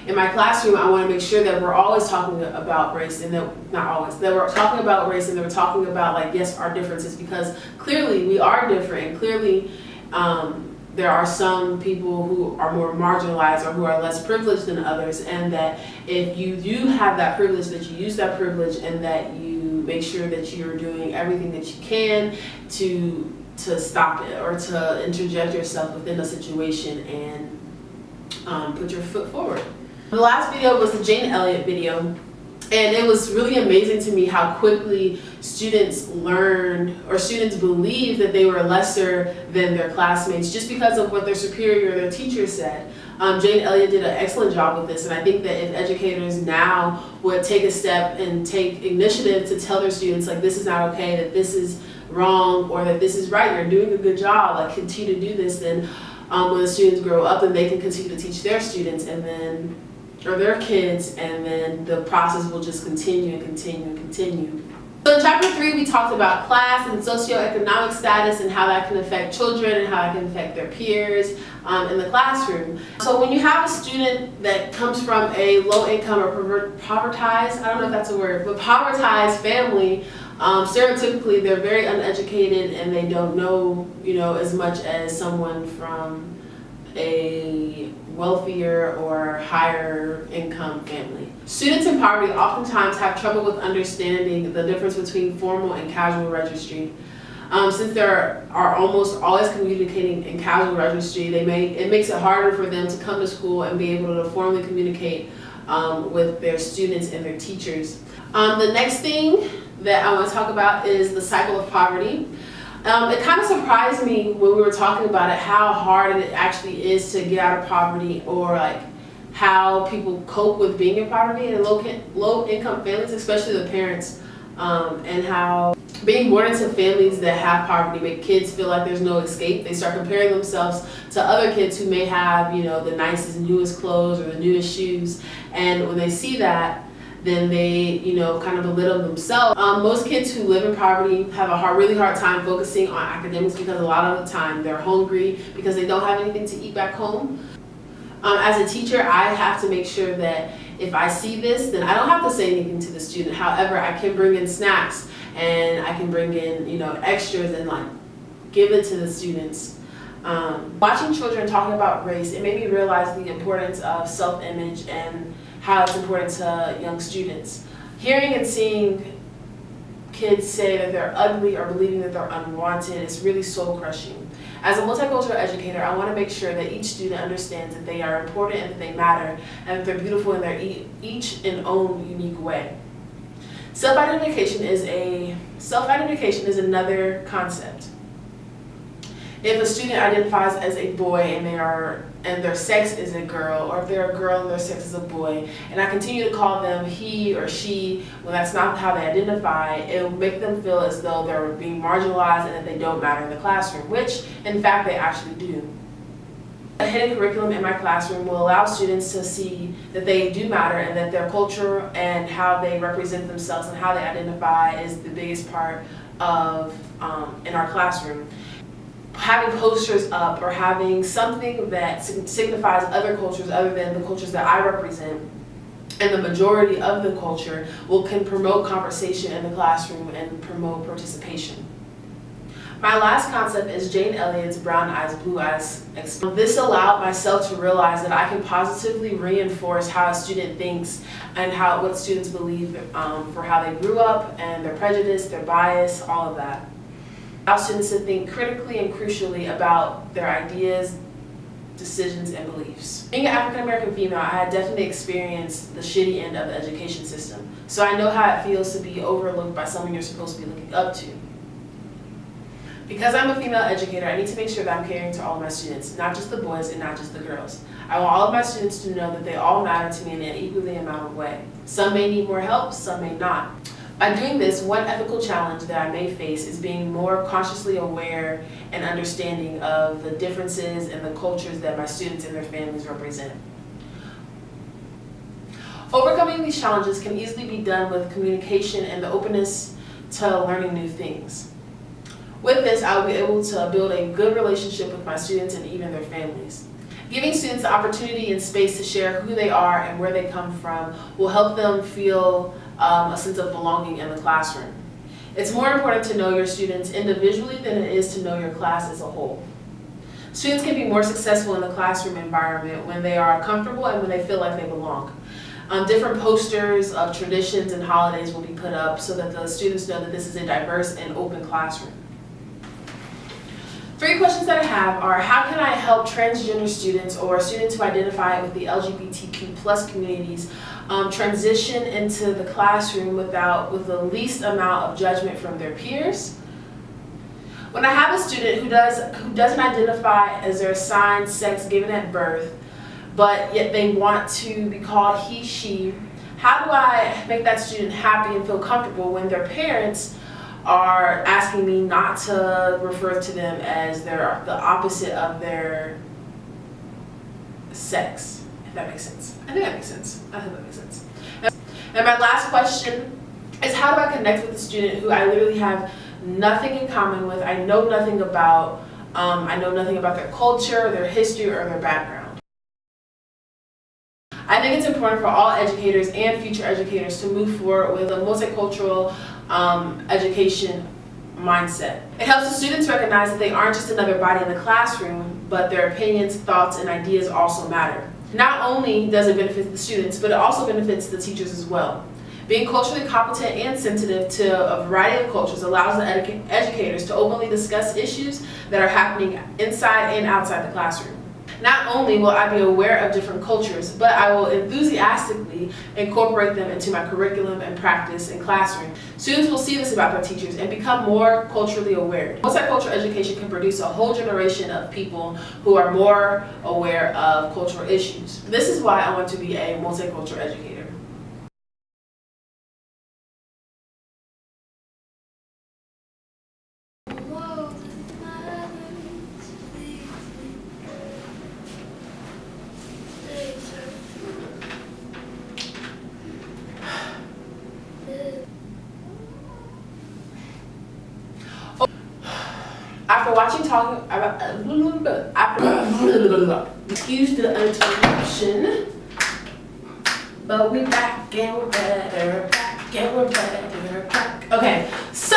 in my classroom, I want to make sure that we're always talking about race, and that not always, that we're talking about race and that we're talking about, like, yes, our differences, because clearly we are different, and clearly there are some people who are more marginalized or who are less privileged than others, and that if you do have that privilege, that you use that privilege, and that you make sure that you're doing everything that you can to stop it or to interject yourself within a situation and put your foot forward. The last video was the Jane Elliott video, and it was really amazing to me how quickly students learned, or students believed, that they were lesser than their classmates just because of what their superior or their teacher said. Jane Elliott did an excellent job with this, and I think that if educators now would take a step and take initiative to tell their students, like, this is not okay, that this is wrong, or that this is right, you're doing a good job, like, continue to do this, then when the students grow up, then they can continue to teach their students, and then, or their kids, and then the process will just continue and continue and continue. So in chapter 3, we talked about class and socioeconomic status and how that can affect children and how that can affect their peers in the classroom. So when you have a student that comes from a low income or povertized, I don't know if that's a word, but povertized family, stereotypically they're very uneducated and they don't know, as much as someone from a wealthier or higher income family. Students in poverty oftentimes have trouble with understanding the difference between formal and casual registry. Since they are almost always communicating in casual registry, it makes it harder for them to come to school and be able to formally communicate with their students and their teachers. The next thing that I want to talk about is the cycle of poverty. It kind of surprised me when we were talking about it, how hard it actually is to get out of poverty, or like how people cope with being in poverty in low income families, especially the parents, and how being born into families that have poverty make kids feel like there's no escape. They start comparing themselves to other kids who may have, the nicest, newest clothes or the newest shoes, and when they see that, then they, kind of belittle themselves. Most kids who live in poverty have a really hard time focusing on academics because a lot of the time they're hungry because they don't have anything to eat back home. As a teacher, I have to make sure that if I see this, then I don't have to say anything to the student. However, I can bring in snacks and I can bring in, extras and like give it to the students. Watching children talking about race, it made me realize the importance of self-image and how it's important to young students. Hearing and seeing kids say that they're ugly or believing that they're unwanted is really soul crushing. As a multicultural educator, I want to make sure that each student understands that they are important and that they matter, and that they're beautiful in their each and own unique way. Self-identification is another concept. If a student identifies as a boy and their sex is a girl, or if they're a girl and their sex is a boy, and I continue to call them he or she when that's not how they identify, it will make them feel as though they're being marginalized and that they don't matter in the classroom, which in fact they actually do. A hidden curriculum in my classroom will allow students to see that they do matter and that their culture and how they represent themselves and how they identify is the biggest part of in our classroom. Having posters up or having something that signifies other cultures other than the cultures that I represent and the majority of the culture can promote conversation in the classroom and promote participation. My last concept is Jane Elliott's brown eyes, blue eyes. This allowed myself to realize that I can positively reinforce how a student thinks and what students believe for how they grew up and their prejudice, their bias, all of that. Allow students to think critically and crucially about their ideas, decisions, and beliefs. Being an African American female, I had definitely experienced the shitty end of the education system. So I know how it feels to be overlooked by someone you're supposed to be looking up to. Because I'm a female educator, I need to make sure that I'm catering to all of my students, not just the boys and not just the girls. I want all of my students to know that they all matter to me in an equally amount of way. Some may need more help, some may not. By doing this, one ethical challenge that I may face is being more consciously aware and understanding of the differences and the cultures that my students and their families represent. Overcoming these challenges can easily be done with communication and the openness to learning new things. With this, I'll be able to build a good relationship with my students and even their families. Giving students the opportunity and space to share who they are and where they come from will help them feel a sense of belonging in the classroom. It's more important to know your students individually than it is to know your class as a whole. Students can be more successful in the classroom environment when they are comfortable and when they feel like they belong. Different posters of traditions and holidays will be put up so that the students know that this is a diverse and open classroom. 3 questions that I have are, how can I help transgender students or students who identify with the LGBTQ+ communities transition into the classroom with the least amount of judgment from their peers? When I have a student who doesn't identify as their assigned sex given at birth, but yet they want to be called he, she, how do I make that student happy and feel comfortable when their parents are asking me not to refer to them as the opposite of their sex, if that makes sense? I think that makes sense. I hope that makes sense. And my last question is, how do I connect with a student who I literally have nothing in common with, I know nothing about their culture, their history, or their background? I think it's important for all educators and future educators to move forward with a multicultural education mindset. It helps the students recognize that they aren't just another body in the classroom, but their opinions, thoughts, and ideas also matter. Not only does it benefit the students, but it also benefits the teachers as well. Being culturally competent and sensitive to a variety of cultures allows the educators to openly discuss issues that are happening inside and outside the classroom. Not only will I be aware of different cultures, but I will enthusiastically incorporate them into my curriculum and practice in classroom. Students will see this about their teachers and become more culturally aware. Multicultural education can produce a whole generation of people who are more aware of cultural issues. This is why I want to be a multicultural educator. After watching talking about excuse the interruption, but we back and we're better, back and we're better, back. Okay, so